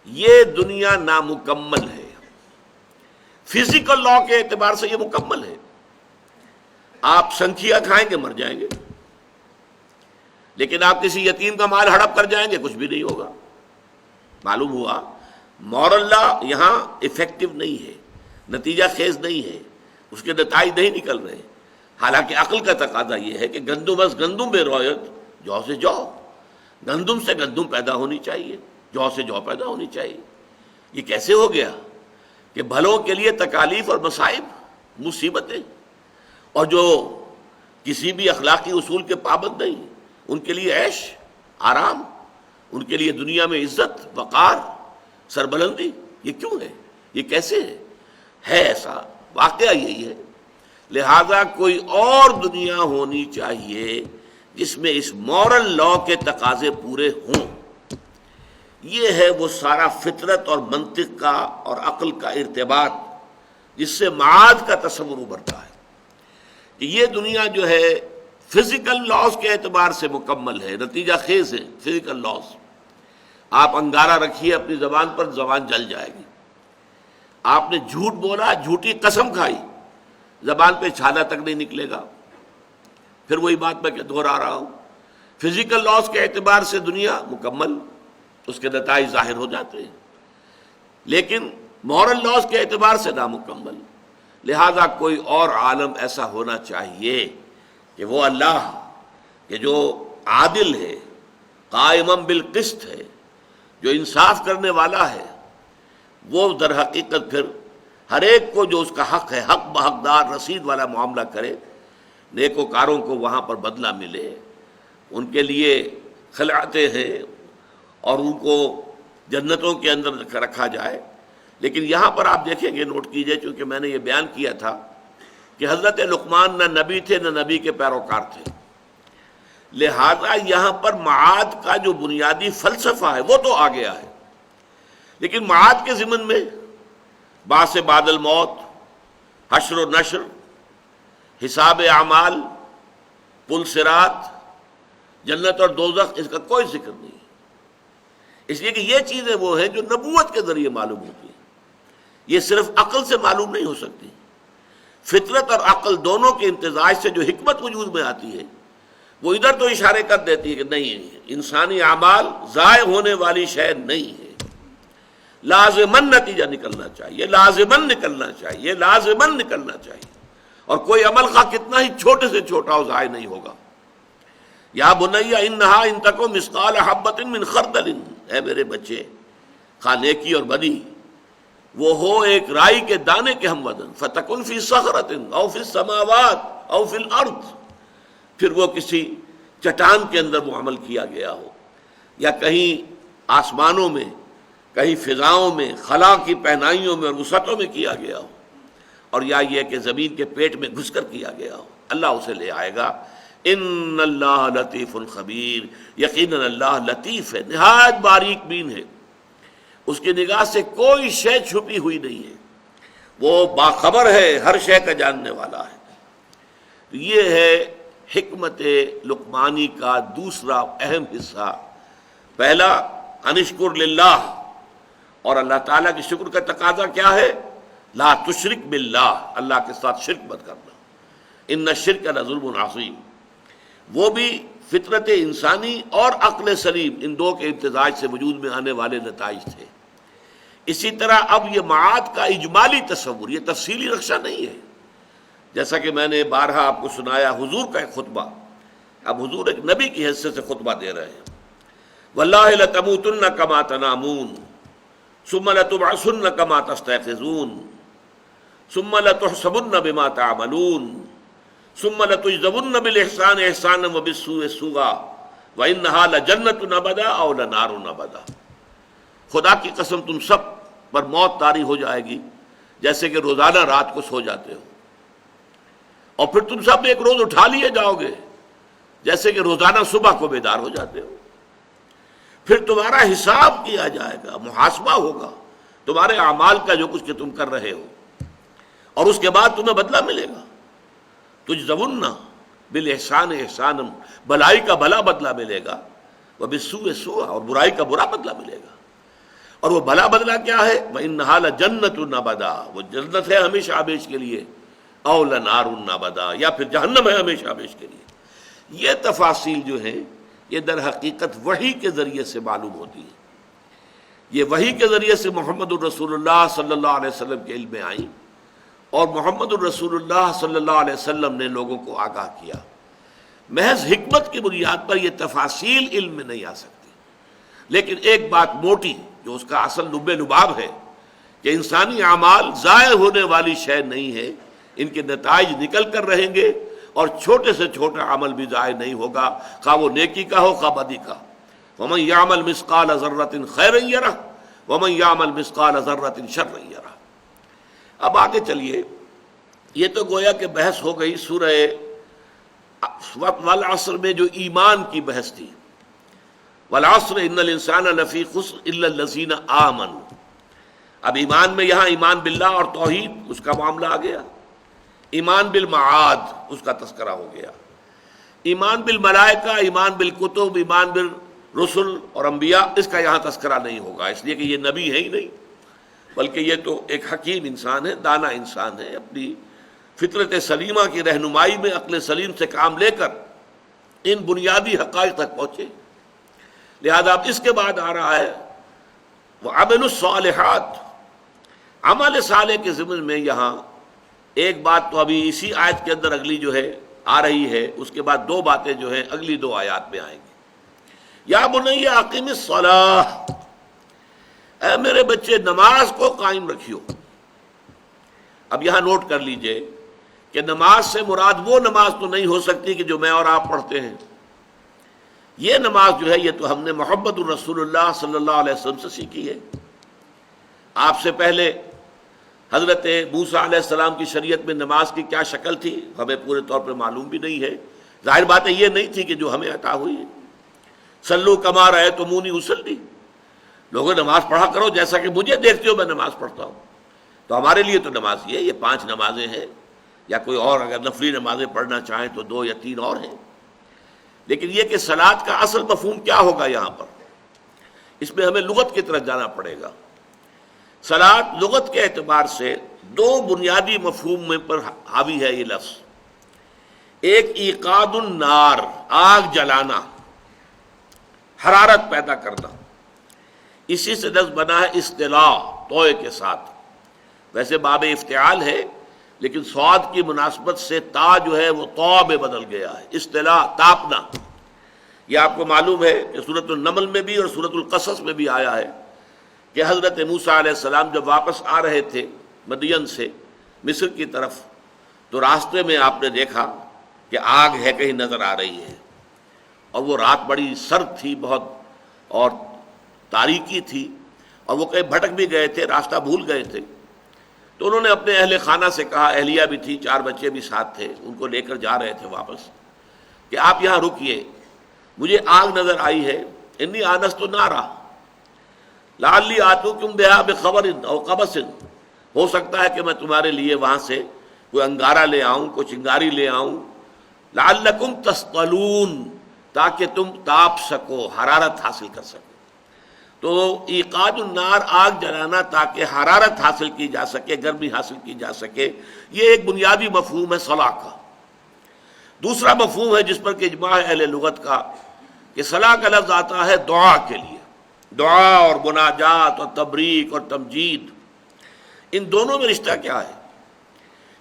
یہ دنیا نامکمل ہے. فزیکل لا کے اعتبار سے یہ مکمل ہے. آپ سنکھیا کھائیں گے مر جائیں گے، لیکن آپ کسی یتیم کا مال ہڑپ کر جائیں گے کچھ بھی نہیں ہوگا. معلوم ہوا مورل لا یہاں افیکٹو نہیں ہے، نتیجہ خیز نہیں ہے، اس کے نتائج نہیں نکل رہے. حالانکہ عقل کا تقاضا یہ ہے کہ گندم از گندم بے رویت، جو سے جو، گندم سے گندم پیدا ہونی چاہیے، جو سے جو پیدا ہونی چاہیے. یہ کیسے ہو گیا کہ بھلوں کے لیے تکالیف اور مصائب، مصیبتیں، اور جو کسی بھی اخلاقی اصول کے پابند نہیں، ان کے لیے عیش، آرام، ان کے لیے دنیا میں عزت، وقار، سربلندی. یہ کیوں ہے؟ یہ کیسے ہے ایسا؟ واقعہ یہی ہے. لہذا کوئی اور دنیا ہونی چاہیے جس میں اس مورل لا کے تقاضے پورے ہوں. یہ ہے وہ سارا فطرت اور منطق کا اور عقل کا ارتباط جس سے معاد کا تصور ابھرتا ہے کہ یہ دنیا جو ہے فزیکل لاز کے اعتبار سے مکمل ہے، نتیجہ خیز ہے. فزیکل لاز، آپ انگارہ رکھیے اپنی زبان پر، زبان جل جائے گی. آپ نے جھوٹ بولا، جھوٹی قسم کھائی، زبان پہ چھالا تک نہیں نکلے گا. پھر وہی بات میں دہرا رہا ہوں، فزیکل لاز کے اعتبار سے دنیا مکمل، اس کے نتائج ظاہر ہو جاتے ہیں. لیکن مورل لاز کے اعتبار سے نامکمل. لہذا کوئی اور عالم ایسا ہونا چاہیے کہ وہ اللہ کہ جو عادل ہے، قائم بالقسط ہے، جو انصاف کرنے والا ہے، وہ در حقیقت پھر ہر ایک کو جو اس کا حق ہے حق بحقدار رسید والا معاملہ کرے، نیکوکاروں کو وہاں پر بدلہ ملے، ان کے لیے خلعتیں ہیں اور ان کو جنتوں کے اندر رکھا جائے. لیکن یہاں پر آپ دیکھیں گے، نوٹ کیجئے، چونکہ میں نے یہ بیان کیا تھا کہ حضرت لقمان نہ نبی تھے نہ نبی کے پیروکار تھے، لہذا یہاں پر معاد کا جو بنیادی فلسفہ ہے وہ تو آ گیا ہے، لیکن معاد کے ضمن میں بعث بعد الموت، حشر و نشر، حساب اعمال، پل صراط، جنت اور دوزخ، اس کا کوئی ذکر نہیں. اس لیے کہ یہ چیزیں وہ ہیں جو نبوت کے ذریعے معلوم ہوتی ہیں، یہ صرف عقل سے معلوم نہیں ہو سکتی. فطرت اور عقل دونوں کے امتزاج سے جو حکمت وجود میں آتی ہے وہ ادھر تو اشارے کر دیتی ہے کہ نہیں، انسانی اعمال ضائع ہونے والی شے نہیں ہے، لازماً نتیجہ نکلنا چاہیے، لازماً نکلنا چاہیے، لازماً نکلنا چاہیے، اور کوئی عمل خواہ کتنا ہی چھوٹے سے چھوٹا ہو ضائع نہیں ہوگا. یا بنی انہا ان تکو مثقال حبۃ من خردل، اے میرے بچے، خواہ نیکی اور بدی وہ ہو ایک رائی کے دانے کے ہم وزن، فتکن فی صخرۃ او فی السماوات او فی الارض، پھر وہ کسی چٹان کے اندر وہ عمل کیا گیا ہو، یا کہیں آسمانوں میں، کہیں فضاؤں میں، خلا کی پہنائیوں میں اور وسعتوں میں کیا گیا ہو، اور یا یہ کہ زمین کے پیٹ میں گھس کر کیا گیا ہو، اللہ اسے لے آئے گا. ان اللہ لطیف خبیر، یقیناً اللہ لطیف ہے، نہایت باریک بین ہے، اس کی نگاہ سے کوئی شے چھپی ہوئی نہیں ہے، وہ باخبر ہے، ہر شے کا جاننے والا ہے. یہ ہے حکمت لقمانی کا دوسرا اہم حصہ. پہلا انشکر للہ، اور اللہ تعالیٰ کی شکر کا تقاضا کیا ہے؟ لا تشرک باللہ، اللہ کے ساتھ شرک مت کرنا. ان الشرک لظلم عظیم، وہ بھی فطرت انسانی اور عقل سلیم، ان دو کے امتزاج سے وجود میں آنے والے نتائج تھے. اسی طرح اب یہ معاد کا اجمالی تصور، یہ تفصیلی نقشہ نہیں ہے، جیسا کہ میں نے بارہا آپ کو سنایا حضور کا ایک خطبہ. اب حضور ایک نبی کی حیثیت سے خطبہ دے رہے ہیں. واللہ لتموتن کما تنامون ثم لتبعثن کما تستيقظون ثم لتحسبن بما تعملون ثم لتجزون بالاحسان احسانا وبالسوء سوءا وانها لجنۃ ابدا او لنار ابدا. خدا کی قسم تم سب پر موت طاری ہو جائے گی جیسے کہ روزانہ رات کو سو جاتے ہو، اور پھر تم سب ایک روز اٹھا لیے جاؤ گے جیسے کہ روزانہ صبح کو بیدار ہو جاتے ہو. پھر تمہارا حساب کیا جائے گا، محاسبہ ہوگا تمہارے اعمال کا جو کچھ کہ تم کر رہے ہو، اور اس کے بعد تمہیں بدلہ ملے گا. تجزون بالاحسان احسانا، بھلائی کا بھلا بدلہ ملے گا، وبالسوء سوءا، اور برائی کا برا بدلہ ملے گا. اور وہ بھلا بدلہ کیا ہے؟ وَإِنَّهَا لَجَنَّةٌ أَبَدًا، وہ جنت ہے ہمیشہ ہمیش کے لیے، او لَنَارٌ أَبَدًا، یا پھر جہنم ہے ہمیشہ ہمیش کے لیے. یہ تفاصیل جو ہیں یہ در حقیقت وحی کے ذریعے سے معلوم ہوتی ہے. یہ وحی کے ذریعے سے محمد الرسول اللہ صلی اللہ علیہ وسلم کے علم میں آئیں، اور محمد الرسول اللہ صلی اللہ علیہ وسلم نے لوگوں کو آگاہ کیا. محض حکمت کی بنیاد پر یہ تفاصیل علم میں نہیں آ سکتی. لیکن ایک بات موٹی جو اس کا اصل لب لباب ہے کہ انسانی اعمال ضائع ہونے والی شے نہیں ہے، ان کے نتائج نکل کر رہیں گے، اور چھوٹے سے چھوٹا عمل بھی ضائع نہیں ہوگا، خواہ وہ نیکی کا ہو خواہ بدی کا. وَمَن يَعْمَلْ مِثْقَالَ ذَرَّةٍ خَيْرًا يَرَهُ وَمَن يَعْمَلْ مِثْقَالَ ذَرَّةٍ شَرًّا يَرَهُ. اب آگے چلیے، یہ تو گویا کہ بحث ہو گئی سورہ والعصر میں جو ایمان کی بحث تھی. والعصر ان الانسان لفی خسر الا الذین آمنوا. اب ایمان میں یہاں ایمان باللہ اور توحید اس کا معاملہ آ گیا. ایمان بالمعاد اس کا تذکرہ ہو گیا. ایمان بالملائکہ، ایمان بالکتب، ایمان بالرسل اور انبیاء، اس کا یہاں تذکرہ نہیں ہوگا، اس لیے کہ یہ نبی ہے ہی نہیں، بلکہ یہ تو ایک حکیم انسان ہے، دانا انسان ہے، اپنی فطرت سلیمہ کی رہنمائی میں عقل سلیم سے کام لے کر ان بنیادی حقائق تک پہنچے. لہذا اب اس کے بعد آ رہا ہے وَعَمِلُوا الصَّالِحَاتِ، عمل صالح کے ضمن میں یہاں ایک بات تو ابھی اسی آیت کے اندر اگلی جو ہے آ رہی ہے، اس کے بعد دو باتیں جو ہیں اگلی دو آیات میں آئیں گی۔ یا بنی اقیم الصلاۃ، اے میرے بچے نماز کو قائم رکھیو۔ اب یہاں نوٹ کر لیجئے کہ نماز سے مراد وہ نماز تو نہیں ہو سکتی کہ جو میں اور آپ پڑھتے ہیں۔ یہ نماز جو ہے یہ تو ہم نے محمد الرسول اللہ صلی اللہ علیہ وسلم سے سیکھی ہے۔ آپ سے پہلے حضرت موسیٰ علیہ السلام کی شریعت میں نماز کی کیا شکل تھی ہمیں پورے طور پر معلوم بھی نہیں ہے۔ ظاہر بات ہے یہ نہیں تھی کہ جو ہمیں عطا ہوئی ہے۔ صلو کما رأیتمونی اصلی، لوگوں نماز پڑھا کرو جیسا کہ مجھے دیکھتے ہو میں نماز پڑھتا ہوں۔ تو ہمارے لیے تو نماز یہ 5 نمازیں ہیں، یا کوئی اور اگر نفلی نمازیں پڑھنا چاہیں تو 2 یا 3 اور ہیں۔ لیکن یہ کہ صلاۃ کا اصل مفہوم کیا ہوگا یہاں پر، اس میں ہمیں لغت کی طرف جانا پڑے گا۔ صلاۃ لغت کے اعتبار سے 2 بنیادی مفہوم میں پر حاوی ہے یہ لفظ۔ ایک ایقاد النار، آگ جلانا، حرارت پیدا کرنا، اسی سے لفظ بنا ہے اصطلاح توئے کے ساتھ۔ ویسے باب افتعال ہے لیکن صاد کی مناسبت سے تا جو ہے وہ طا میں بدل گیا ہے، اصطلاح تاپنا۔ یہ آپ کو معلوم ہے کہ سورۃ النمل میں بھی اور سورۃ القصص میں بھی آیا ہے کہ حضرت موسیٰ علیہ السلام جب واپس آ رہے تھے مدین سے مصر کی طرف، تو راستے میں آپ نے دیکھا کہ آگ ہے کہیں نظر آ رہی ہے، اور وہ رات بڑی سرد تھی بہت اور تاریکی تھی، اور وہ کہیں بھٹک بھی گئے تھے، راستہ بھول گئے تھے۔ تو انہوں نے اپنے اہل خانہ سے کہا، اہلیہ بھی تھی، 4 بچے بھی ساتھ تھے، ان کو لے کر جا رہے تھے واپس، کہ آپ یہاں رکیے، مجھے آگ نظر آئی ہے، انی آنست نارا لعلی آتوکم بہا بخبر او قبس، ہو سکتا ہے کہ میں تمہارے لیے وہاں سے کوئی انگارہ لے آؤں، کوئی چنگاری لے آؤں، لعلکم تسقلون، تاکہ تم تاپ سکو، حرارت حاصل کر سکو۔ تو ایقاد النار، آگ جلانا تاکہ حرارت حاصل کی جا سکے، گرمی حاصل کی جا سکے، یہ ایک بنیادی مفہوم ہے صلاح کا۔ دوسرا مفہوم ہے جس پر کہ اجماع ہے اہل لغت کا، کہ صلاح کا لفظ آتا ہے دعا کے لیے، دعا اور مناجات اور تبریک اور تمجید، ان دونوں میں رشتہ کیا ہے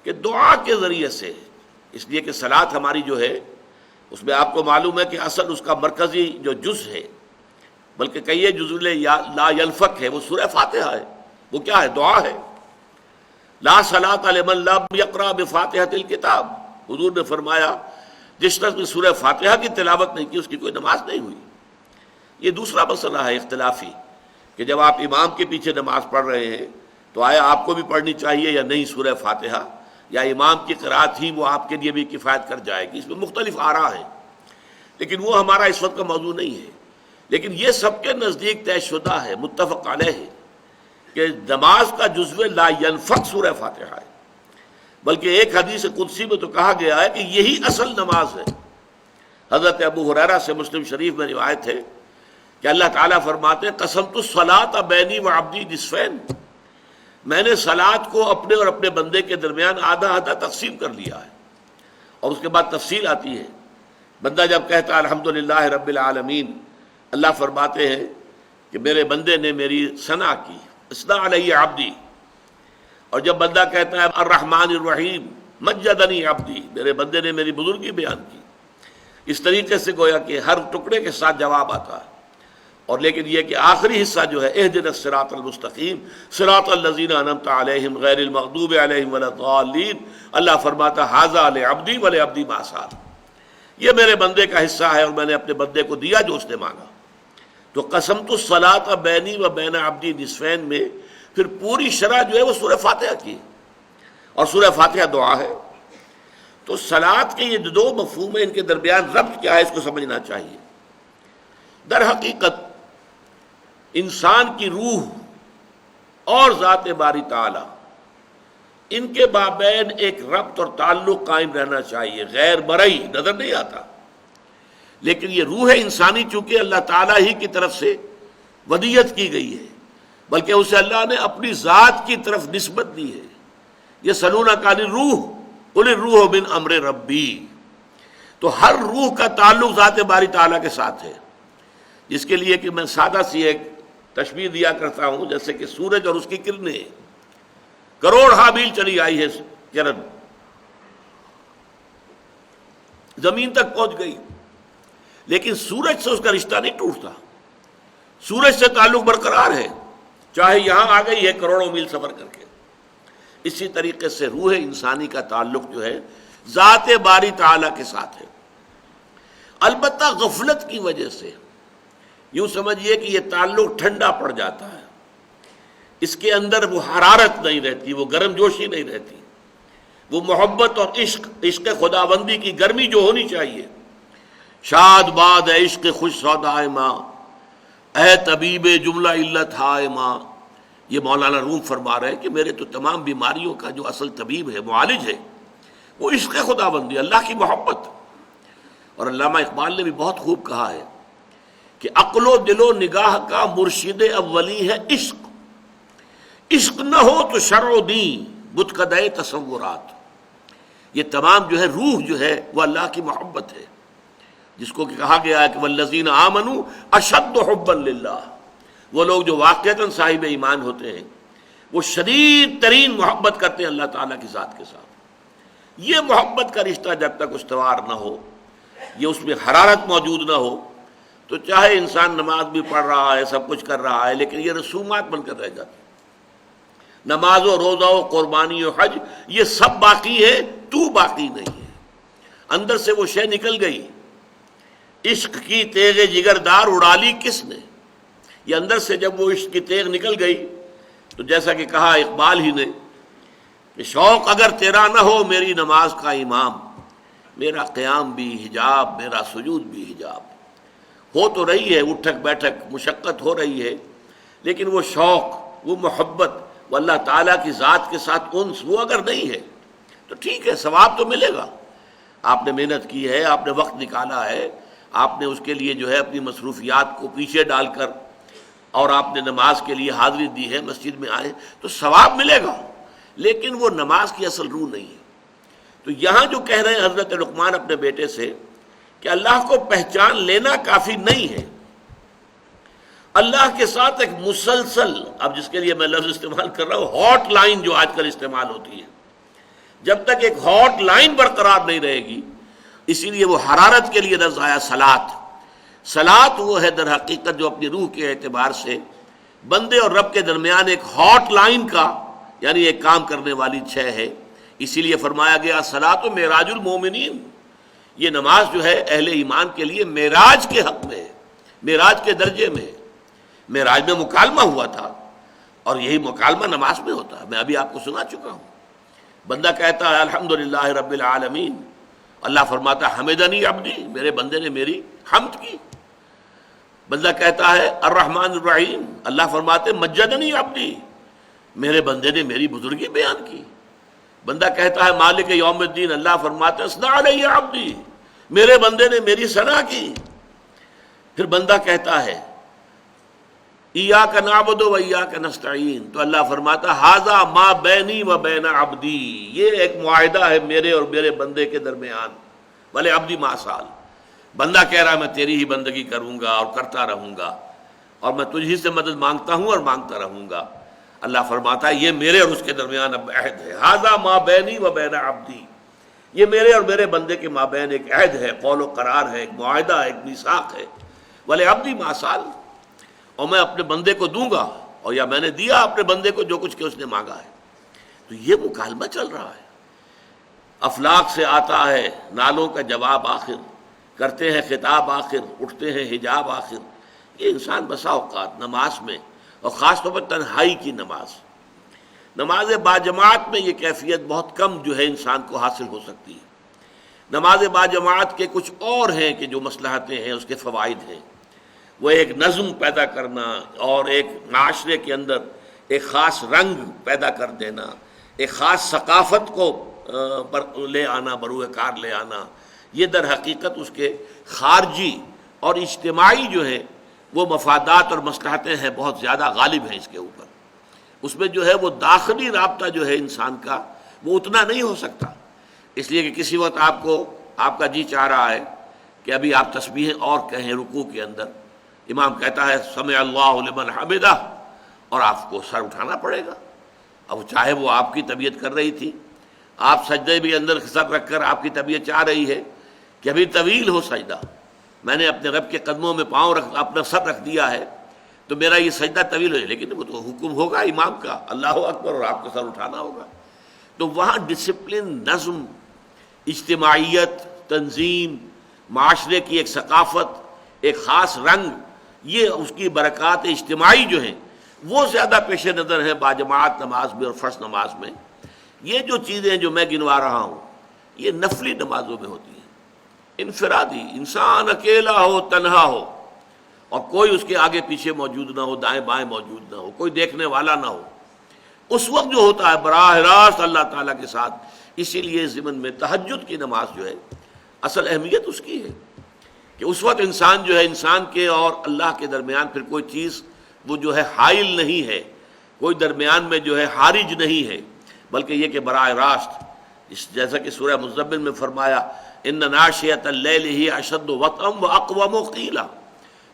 کہ دعا کے ذریعے سے، اس لیے کہ صلاۃ ہماری جو ہے اس میں آپ کو معلوم ہے کہ اصل اس کا مرکزی جو جز ہے، بلکہ کئی جزء لا ينفک ہے، وہ سورہ فاتحہ ہے۔ وہ کیا ہے؟ دعا ہے۔ لا صلاۃ لمن لم یقرأ بفاتحۃ الکتاب، حضور نے فرمایا جس شخص نے سورہ فاتحہ کی تلاوت نہیں کی اس کی کوئی نماز نہیں ہوئی۔ یہ دوسرا مسئلہ ہے اختلافی، کہ جب آپ امام کے پیچھے نماز پڑھ رہے ہیں تو آیا آپ کو بھی پڑھنی چاہیے یا نہیں سورہ فاتحہ، یا امام کی قرأت ہی وہ آپ کے لیے بھی کفایت کر جائے گی؟ اس میں مختلف آراء ہیں، لیکن وہ ہمارا اس وقت کا موضوع نہیں ہے۔ لیکن یہ سب کے نزدیک طے شدہ ہے، متفق علیہ ہے، کہ نماز کا جزو لا ینفق سورہ فاتحہ ہے۔ بلکہ ایک حدیث قدسی میں تو کہا گیا ہے کہ یہی اصل نماز ہے۔ حضرت ابو ہریرہ سے مسلم شریف میں روایت ہے کہ اللہ تعالیٰ فرماتے ہیں، قسمت الصلاۃ بینی و عبدی نصفین، میں نے صلاۃ کو اپنے اور اپنے بندے کے درمیان آدھا آدھا تقسیم کر لیا ہے۔ اور اس کے بعد تفصیل آتی ہے، بندہ جب کہتا ہے الحمدللہ رب العالمین، اللہ فرماتے ہیں کہ میرے بندے نے میری ثنا کی، اثنا علیہ عبدی، اور جب بندہ کہتا ہے الرحمن الرحیم مجدنی عبدی، میرے بندے نے میری بزرگی بیان کی، اس طریقے سے گویا کہ ہر ٹکڑے کے ساتھ جواب آتا ہے۔ اور لیکن یہ کہ آخری حصہ جو ہے اہدنا الصراط المستقیم صراط الذین انعمت علیہم غیر المغضوب علیہم ولا الضالین، اللہ فرماتا ھذا لعبدی ولعبدی ما سأل، یہ میرے بندے کا حصہ ہے اور میں نے اپنے بندے کو دیا جو اس نے مانگا۔ تو قسمت الصلاۃ بینی و بین عبدی نصفین میں پھر پوری شرح جو ہے وہ سورہ فاتحہ کی، اور سورہ فاتحہ دعا ہے۔ تو صلاۃ کے یہ 2 مفہوم ہیں، ان کے درمیان ربط کیا ہے اس کو سمجھنا چاہیے۔ در حقیقت انسان کی روح اور ذات باری تعالی، ان کے مابین ایک ربط اور تعلق قائم رہنا چاہیے، غیر مرئی نظر نہیں آتا، لیکن یہ روح انسانی چونکہ اللہ تعالیٰ ہی کی طرف سے ودیت کی گئی ہے، بلکہ اسے اللہ نے اپنی ذات کی طرف نسبت دی ہے۔ یہ سلونک عن الروح قل الروح من امر ربی، تو ہر روح کا تعلق ذات باری تعالیٰ کے ساتھ ہے، جس کے لیے کہ میں سادہ سی ایک تشبیہ دیا کرتا ہوں، جیسے کہ سورج اور اس کی کرنیں، کروڑ حابیل چلی آئی ہے کرن، زمین تک پہنچ گئی، لیکن سورج سے اس کا رشتہ نہیں ٹوٹتا، سورج سے تعلق برقرار ہے، چاہے یہاں آ گئی ہے کروڑوں میل سفر کر کے۔ اسی طریقے سے روح انسانی کا تعلق جو ہے ذات باری تعالیٰ کے ساتھ ہے، البتہ غفلت کی وجہ سے یوں سمجھیے کہ یہ تعلق ٹھنڈا پڑ جاتا ہے، اس کے اندر وہ حرارت نہیں رہتی، وہ گرم جوشی نہیں رہتی، وہ محبت اور عشق خداوندی کی گرمی جو ہونی چاہیے۔ شاد باد ہے عشق خوش سودائے ماں، اے طبیب جملہ علت ہائے ماں۔ یہ مولانا روم فرما رہے ہیں کہ میرے تو تمام بیماریوں کا جو اصل طبیب ہے، معالج ہے، وہ عشق خداوندی، اللہ کی محبت۔ اور علامہ اقبال نے بھی بہت خوب کہا ہے کہ عقل و دل و نگاہ کا مرشد اولی ہے عشق، عشق نہ ہو تو شرع و دین بت کدے تصورات۔ یہ تمام جو ہے روح جو ہے وہ اللہ کی محبت ہے، جس کو کہا گیا ہے کہ والذین آمنوا اشد حبا للہ، وہ لوگ جو واقعتاً صاحب ایمان ہوتے ہیں وہ شدید ترین محبت کرتے ہیں اللہ تعالیٰ کی ذات کے ساتھ۔ یہ محبت کا رشتہ جب تک استوار نہ ہو، یہ اس میں حرارت موجود نہ ہو، تو چاہے انسان نماز بھی پڑھ رہا ہے، سب کچھ کر رہا ہے، لیکن یہ رسومات بن کر رہ جاتی۔ نماز و روزہ و قربانی و حج یہ سب باقی ہے، تو باقی نہیں ہے۔ اندر سے وہ شے نکل گئی، عشق کی تیغ جگردار اڑا لی کس نے؟ یہ اندر سے جب وہ عشق کی تیغ نکل گئی تو جیسا کہ کہا اقبال ہی نے کہ شوق اگر تیرا نہ ہو میری نماز کا امام، میرا قیام بھی حجاب میرا سجود بھی حجاب۔ ہو تو رہی ہے اٹھک بیٹھک، مشقت ہو رہی ہے، لیکن وہ شوق، وہ محبت، وہ اللہ تعالیٰ کی ذات کے ساتھ انس، وہ اگر نہیں ہے تو ٹھیک ہے، ثواب تو ملے گا۔ آپ نے محنت کی ہے، آپ نے وقت نکالا ہے، آپ نے اس کے لیے جو ہے اپنی مصروفیات کو پیچھے ڈال کر اور آپ نے نماز کے لیے حاضری دی ہے، مسجد میں آئے تو ثواب ملے گا، لیکن وہ نماز کی اصل روح نہیں ہے۔ تو یہاں جو کہہ رہے ہیں حضرت لقمان اپنے بیٹے سے کہ اللہ کو پہچان لینا کافی نہیں ہے، اللہ کے ساتھ ایک مسلسل، اب جس کے لیے میں لفظ استعمال کر رہا ہوں ہاٹ لائن جو آج کل استعمال ہوتی ہے، جب تک ایک ہاٹ لائن برقرار نہیں رہے گی، اسی لیے وہ حرارت کے لیے لفظ آیا صلاۃ۔ صلاۃ وہ ہے در حقیقت جو اپنی روح کے اعتبار سے بندے اور رب کے درمیان ایک ہاٹ لائن کا، یعنی ایک کام کرنے والی شے ہے۔ اسی لیے فرمایا گیا صلاۃ و معراج المومنین، یہ نماز جو ہے اہل ایمان کے لیے معراج کے حق میں ہے، معراج کے درجے میں ہے۔ معراج میں مکالمہ ہوا تھا اور یہی مکالمہ نماز میں ہوتا ہے، میں ابھی آپ کو سنا چکا ہوں۔ بندہ کہتا ہے الحمدللہ رب العالمین، اللہ فرماتا ہے حمدنی عبدی، میرے بندے نے میری حمد کی۔ بندہ کہتا ہے الرحمن الرحیم، اللہ فرماتے مجدنی عبدی، میرے بندے نے میری بزرگی بیان کی۔ بندہ کہتا ہے مالک یوم الدین، اللہ فرماتے اثنا علی عبدی، میرے بندے نے میری ثنا کی۔ پھر بندہ کہتا ہے ایاک نعبد و ایاک نستعین، تو اللہ فرماتا ھذا ما بینی و بین عبدی، یہ ایک معاہدہ ہے میرے اور میرے بندے کے درمیان، بھلے عبدی ما سال، بندہ کہہ رہا ہے میں تیری ہی بندگی کروں گا اور کرتا رہوں گا، اور میں تجھ ہی سے مدد مانگتا ہوں اور مانگتا رہوں گا۔ اللہ فرماتا ہے یہ میرے اور اس کے درمیان اب عہد ہے، ھذا ما بینی و بین عبدی، یہ میرے اور میرے بندے کے مابین ایک عہد ہے، قول و قرار ہے، ایک معاہدہ ہے، ایک میثاق ہے، بھلے عبدی ما سال، اور میں اپنے بندے کو دوں گا، اور یا میں نے دیا اپنے بندے کو جو کچھ کہ اس نے مانگا ہے۔ تو یہ مکالمہ چل رہا ہے، افلاک سے آتا ہے نالوں کا جواب آخر، کرتے ہیں خطاب آخر، اٹھتے ہیں حجاب آخر۔ یہ انسان بسا اوقات نماز میں، اور خاص طور پر تنہائی کی نماز باجماعت میں یہ کیفیت بہت کم جو ہے انسان کو حاصل ہو سکتی ہے۔ نماز باجماعت کے کچھ اور ہیں کہ جو مصلحتیں ہیں، اس کے فوائد ہیں، وہ ایک نظم پیدا کرنا اور ایک معاشرے کے اندر ایک خاص رنگ پیدا کر دینا، ایک خاص ثقافت کو لے آنا، بروئے کار لے آنا، یہ در حقیقت اس کے خارجی اور اجتماعی جو ہے وہ مفادات اور مصلحتیں ہیں، بہت زیادہ غالب ہیں اس کے اوپر۔ اس میں جو ہے وہ داخلی رابطہ جو ہے انسان کا وہ اتنا نہیں ہو سکتا، اس لیے کہ کسی وقت آپ کا جی چاہ رہا ہے کہ ابھی آپ تسبیحیں اور کہیں رکوع کے اندر، امام کہتا ہے سمع اللہ لمن حمدہ، اور آپ کو سر اٹھانا پڑے گا، اب چاہے وہ آپ کی طبیعت کر رہی تھی، آپ سجدے بھی اندر سر رکھ کر آپ کی طبیعت چاہ رہی ہے کہ ابھی طویل ہو سجدہ، میں نے اپنے رب کے قدموں میں اپنا سر رکھ دیا ہے تو میرا یہ سجدہ طویل ہو جائے، لیکن وہ تو حکم ہوگا امام کا اللہ اکبر اور آپ کو سر اٹھانا ہوگا۔ تو وہاں ڈسپلن، نظم، اجتماعیت، تنظیم، معاشرے کی ایک ثقافت، ایک خاص رنگ، یہ اس کی برکات اجتماعی جو ہیں وہ زیادہ پیش نظر ہیں باجماعت نماز میں اور فرض نماز میں۔ یہ جو چیزیں جو میں گنوا رہا ہوں یہ نفلی نمازوں میں ہوتی ہیں، انفرادی، انسان اکیلا ہو، تنہا ہو، اور کوئی اس کے آگے پیچھے موجود نہ ہو، دائیں بائیں موجود نہ ہو، کوئی دیکھنے والا نہ ہو، اس وقت جو ہوتا ہے براہ راست اللہ تعالیٰ کے ساتھ۔ اسی لیے ضمن میں تہجد کی نماز جو ہے اصل اہمیت اس کی ہے کہ اس وقت انسان جو ہے، انسان کے اور اللہ کے درمیان پھر کوئی چیز وہ جو ہے حائل نہیں ہے، کوئی درمیان میں جو ہے حارج نہیں ہے، بلکہ یہ کہ براہ راست جیسا کہ سورہ مزمل میں فرمایا ان ناشئۃ اللیل ہی اشد وطئا واقوم قیلا،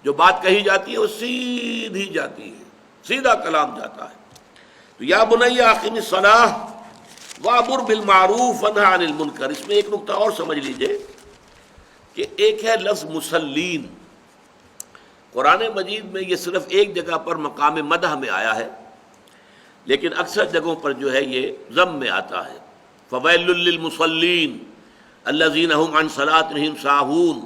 جو بات کہی جاتی ہے وہ سیدھی جاتی ہے، سیدھا کلام جاتا ہے۔ تو یا بنی اقم الصلاۃ وامر بالمعروف وانہی عن المنکر، اس میں ایک نقطہ اور سمجھ لیجئے کہ ایک ہے لفظ مسلین، قرآن مجید میں یہ صرف ایک جگہ پر مقام مدح میں آیا ہے، لیکن اکثر جگہوں پر جو ہے یہ ذم میں آتا ہے، فویل للمصلین الذین هم عن صلاتهم ساہون،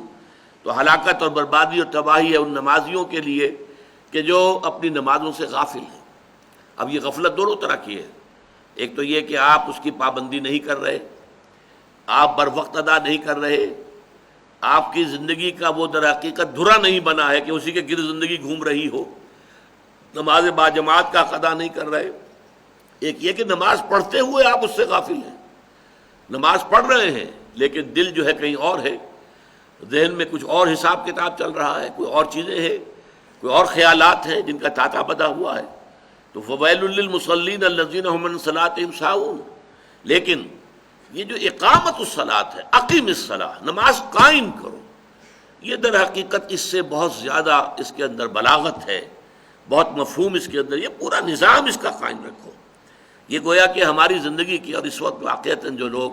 تو ہلاکت اور بربادی اور تباہی ہے ان نمازیوں کے لیے کہ جو اپنی نمازوں سے غافل ہیں۔ اب یہ غفلت دونوں طرح کی ہے، ایک تو یہ کہ آپ اس کی پابندی نہیں کر رہے، آپ بر وقت ادا نہیں کر رہے، آپ کی زندگی کا وہ در حقیقت دھرا نہیں بنا ہے کہ اسی کے گرد زندگی گھوم رہی ہو، نماز باجماعت کا ادا نہیں کر رہے۔ ایک یہ کہ نماز پڑھتے ہوئے آپ اس سے غافل ہیں، نماز پڑھ رہے ہیں لیکن دل جو ہے کہیں اور ہے، ذہن میں کچھ اور حساب کتاب چل رہا ہے، کوئی اور چیزیں ہیں، کوئی اور خیالات ہیں جن کا تاتا بدا ہوا ہے۔ تو فویل للمصلین الذین هم عن صلاتهم ساہون، لیکن یہ جو اقامت الصلاۃ ہے، اقیم الصلاۃ، نماز قائم کرو، یہ در حقیقت اس سے بہت زیادہ اس کے اندر بلاغت ہے، بہت مفہوم اس کے اندر، یہ پورا نظام اس کا قائم رکھو۔ یہ گویا کہ ہماری زندگی کی، اور اس وقت واقعتاً جو لوگ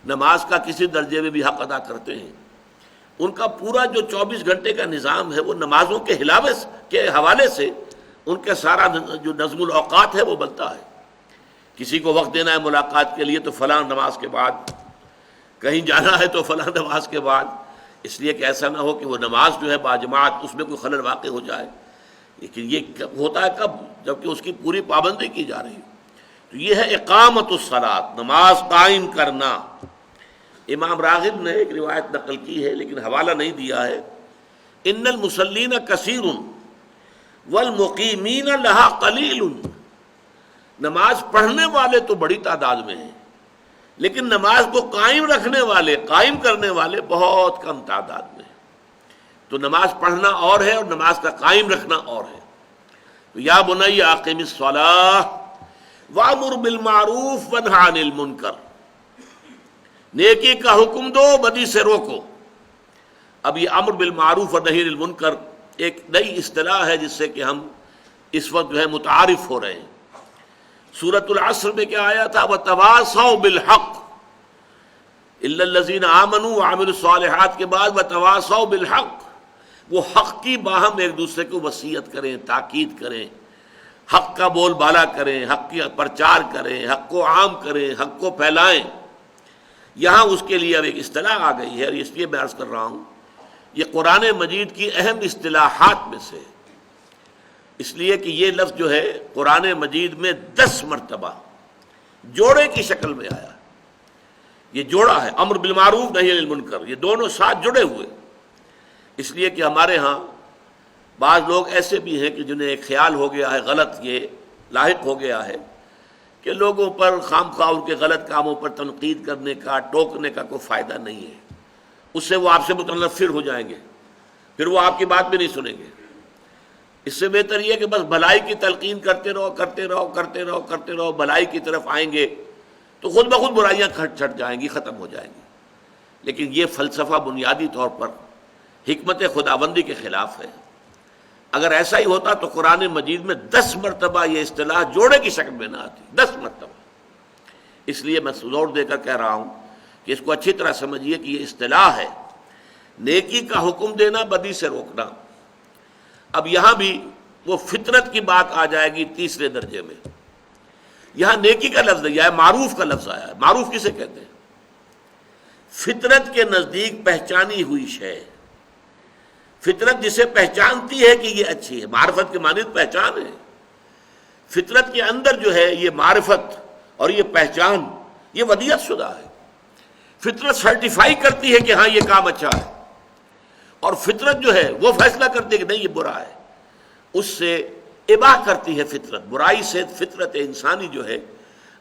نماز کا کسی درجے میں بھی حق ادا کرتے ہیں، ان کا پورا جو 24 گھنٹے کا نظام ہے وہ نمازوں کے حوالے سے ان کا سارا جو نظم الاوقات ہے وہ بنتا ہے۔ کسی کو وقت دینا ہے ملاقات کے لیے تو فلاں نماز کے بعد، کہیں جانا ہے تو فلاں نماز کے بعد، اس لیے کہ ایسا نہ ہو کہ وہ نماز جو ہے باجماعت اس میں کوئی خلل واقع ہو جائے۔ لیکن یہ ہوتا ہے کب؟ جبکہ اس کی پوری پابندی کی جا رہی ہے۔ تو یہ ہے اقامت الصلاۃ، نماز قائم کرنا۔ امام راغب نے ایک روایت نقل کی ہے لیکن حوالہ نہیں دیا ہے، ان المصلین کثیر والمقیمین لہا قلیل، نماز پڑھنے والے تو بڑی تعداد میں ہیں لیکن نماز کو قائم رکھنے والے، قائم کرنے والے بہت کم تعداد میں ہیں۔ تو نماز پڑھنا اور ہے اور نماز کا قائم رکھنا اور ہے۔ تو یا بنی اقم الصلاۃ وامر بالمعروف وانہی عن المنکر، نیکی کا حکم دو، بدی سے روکو۔ اب یہ امر بالمعروف اور نہی عن المنکر ایک نئی اصطلاح ہے جس سے کہ ہم اس وقت جو ہے متعارف ہو رہے ہیں۔ سورۃ العصر میں کیا آیا تھا؟ وَتَوَاصَوْا بِالْحَقِّ، إِلَّا الَّذِينَ آمَنُوا وَعَمِلُوا الصَّالِحَاتِ کے بعد وَتَوَاصَوْا بِالْحَقِّ، وہ حق کی باہم ایک دوسرے کو وصیت کریں، تاکید کریں، حق کا بول بالا کریں، حق کی پرچار کریں، حق کو عام کریں، حق کو پھیلائیں۔ یہاں اس کے لیے اب ایک اصطلاح آ گئی ہے، اور اس لیے میں عرض کر رہا ہوں یہ قرآن مجید کی اہم اصطلاحات میں سے، اس لیے کہ یہ لفظ جو ہے قرآن مجید میں 10 مرتبہ جوڑے کی شکل میں آیا۔ یہ جوڑا ہے، امر بالمعروف نہی عن المنکر، یہ دونوں ساتھ جڑے ہوئے۔ اس لیے کہ ہمارے ہاں بعض لوگ ایسے بھی ہیں کہ جنہیں ایک خیال ہو گیا ہے، غلط یہ لاحق ہو گیا ہے کہ لوگوں پر خام خواہ ان کے غلط کاموں پر تنقید کرنے کا، ٹوکنے کا کوئی فائدہ نہیں ہے، اس سے وہ آپ سے متنفر ہو جائیں گے، پھر وہ آپ کی بات بھی نہیں سنیں گے۔ اس سے بہتر یہ کہ بس بھلائی کی تلقین کرتے رہو، کرتے رہو، کرتے رہو، کرتے رہو، بھلائی کی طرف آئیں گے تو خود بخود برائیاں چھٹ جائیں گی، ختم ہو جائیں گی۔ لیکن یہ فلسفہ بنیادی طور پر حکمت خداوندی کے خلاف ہے۔ اگر ایسا ہی ہوتا تو قرآن مجید میں 10 مرتبہ یہ اصطلاح جوڑے کی شکل میں نہ آتی، 10 مرتبہ۔ اس لیے میں زور دے کر کہہ رہا ہوں کہ اس کو اچھی طرح سمجھیے کہ یہ اصطلاح ہے، نیکی کا حکم دینا، بدی سے روکنا۔ اب یہاں بھی وہ فطرت کی بات آ جائے گی تیسرے درجے میں۔ یہاں نیکی کا لفظ نہیں آیا، معروف کا لفظ آیا ہے۔ معروف کسے کہتے ہیں؟ فطرت کے نزدیک پہچانی ہوئی شے، فطرت جسے پہچانتی ہے کہ یہ اچھی ہے۔ معرفت کے معنی پہچان ہے، فطرت کے اندر جو ہے یہ معرفت اور یہ پہچان، یہ ودیعت شدہ ہے۔ فطرت سرٹیفائی کرتی ہے کہ ہاں یہ کام اچھا ہے، اور فطرت جو ہے وہ فیصلہ کرتی ہے کہ نہیں یہ برا ہے، اس سے اباح کرتی ہے فطرت۔ برائی سے فطرت انسانی جو ہے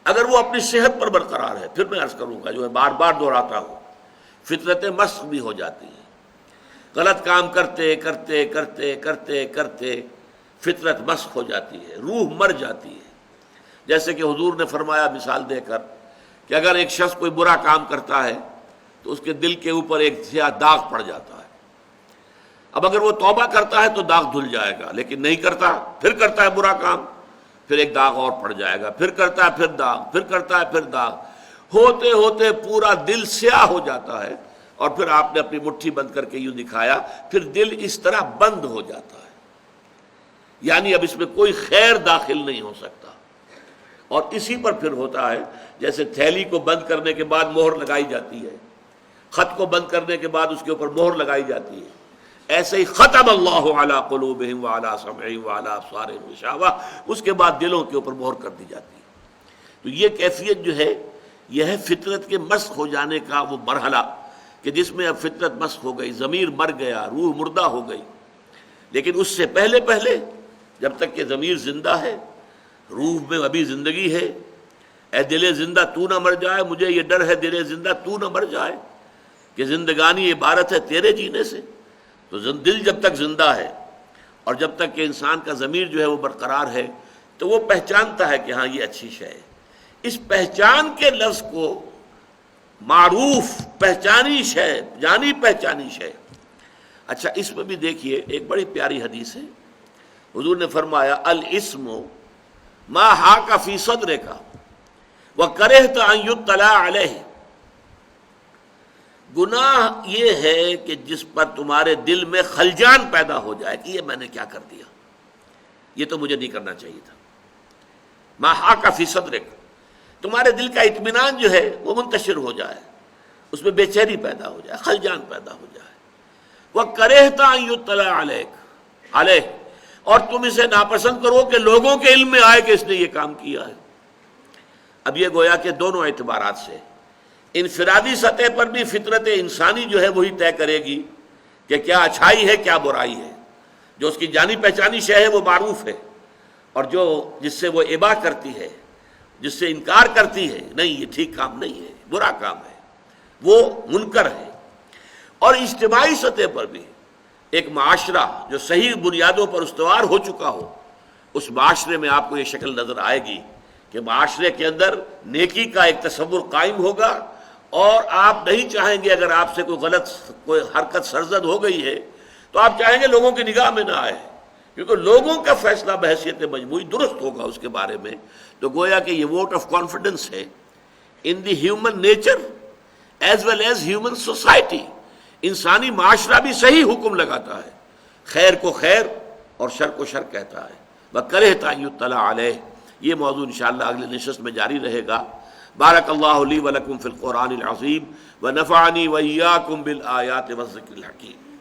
اگر وہ اپنی صحت پر برقرار ہے، پھر میں عرض کروں گا جو میں بار بار دہراتا ہوں، فطرتیں مسخ بھی ہو جاتی ہیں۔ غلط کام کرتے کرتے کرتے کرتے کرتے فطرت مسخ ہو جاتی ہے، روح مر جاتی ہے۔ جیسے کہ حضور نے فرمایا مثال دے کر کہ اگر ایک شخص کوئی برا کام کرتا ہے تو اس کے دل کے اوپر ایک سیاہ داغ پڑ جاتا ہے۔ اب اگر وہ توبہ کرتا ہے تو داغ دھل جائے گا، لیکن نہیں کرتا، پھر کرتا ہے برا کام، پھر ایک داغ اور پڑ جائے گا، پھر کرتا ہے پھر داغ، پھر کرتا ہے پھر داغ، ہوتے ہوتے پورا دل سیاہ ہو جاتا ہے۔ اور پھر آپ نے اپنی مٹھی بند کر کے یوں دکھایا، پھر دل اس طرح بند ہو جاتا ہے، یعنی اب اس میں کوئی خیر داخل نہیں ہو سکتا۔ اور اسی پر پھر ہوتا ہے جیسے تھیلی کو بند کرنے کے بعد مہر لگائی جاتی ہے، خط کو بند کرنے کے بعد اس کے اوپر مہر لگائی جاتی ہے، ایسے ہی ختم اللہ علی قلوبہم وعلی سمعہم وعلی ابصارہم غشاوہ، اس کے بعد دلوں کے اوپر مہر کر دی جاتی ہے۔ تو یہ کیفیت جو ہے یہ ہے فطرت کے مسخ ہو جانے کا وہ مرحلہ کہ جس میں اب فطرت مسخ ہو گئی، ضمیر مر گیا، روح مردہ ہو گئی۔ لیکن اس سے پہلے پہلے جب تک کہ ضمیر زندہ ہے، روح میں ابھی زندگی ہے، اے دل زندہ تو نہ مر جائے، مجھے یہ ڈر ہے دل زندہ تو نہ مر جائے، کہ زندگانی عبارت ہے تیرے جینے سے۔ تو دل جب تک زندہ ہے اور جب تک کہ انسان کا ضمیر جو ہے وہ برقرار ہے تو وہ پہچانتا ہے کہ ہاں یہ اچھی شے ہے۔ اس پہچان کے لفظ کو معروف، پہچانی شے، جانی پہچانی شے۔ اچھا اس میں بھی دیکھیے ایک بڑی پیاری حدیث ہے، حضور نے فرمایا الاسم ما حاک فی صدرک وکرہت ان یطلع علیہ، گناہ یہ ہے کہ جس پر تمہارے دل میں خلجان پیدا ہو جائے کہ یہ میں نے کیا کر دیا، یہ تو مجھے نہیں کرنا چاہیے تھا۔ ما حاک فی صدرک، تمہارے دل کا اطمینان جو ہے وہ منتشر ہو جائے، اس میں بے چینی پیدا ہو جائے، خلجان پیدا ہو جائے۔ وَكَرِهْتَ أَن يُطَّلَعَ عَلَيْهِ، اور تم اسے ناپسند کرو کہ لوگوں کے علم میں آئے کہ اس نے یہ کام کیا ہے۔ اب یہ گویا کہ دونوں اعتبارات سے، انفرادی سطح پر بھی فطرت انسانی جو ہے وہی طے کرے گی کہ کیا اچھائی ہے کیا برائی ہے۔ جو اس کی جانی پہچانی شے ہے وہ معروف ہے، اور جو جس سے وہ اباح کرتی ہے، جس سے انکار کرتی ہے، نہیں یہ ٹھیک کام نہیں ہے، برا کام ہے، وہ منکر ہے۔ اور اجتماعی سطح پر بھی ایک معاشرہ جو صحیح بنیادوں پر استوار ہو چکا ہو، اس معاشرے میں آپ کو یہ شکل نظر آئے گی کہ معاشرے کے اندر نیکی کا ایک تصور قائم ہوگا، اور آپ نہیں چاہیں گے اگر آپ سے کوئی حرکت سرزد ہو گئی ہے تو آپ چاہیں گے لوگوں کی نگاہ میں نہ آئے، کیونکہ لوگوں کا فیصلہ بحیثیت مجموعی درست ہوگا اس کے بارے میں۔ تو گویا کہ یہ ووٹ آف کانفیڈنس ہے in the human nature as well as human society. انسانی معاشرہ بھی صحیح حکم لگاتا ہے، خیر کو خیر اور شر کو شر کہتا ہے۔ وَكَرِهْتَ أَن يُطَّلَعَ عَلَيْهِ، یہ موضوع انشاءاللہ اگلے نشست میں جاری رہے گا۔ بارک اللہ لی ولکم فی القرآن العظیم ونفعنی وإیاکم بالآیات والذکر الحکیم۔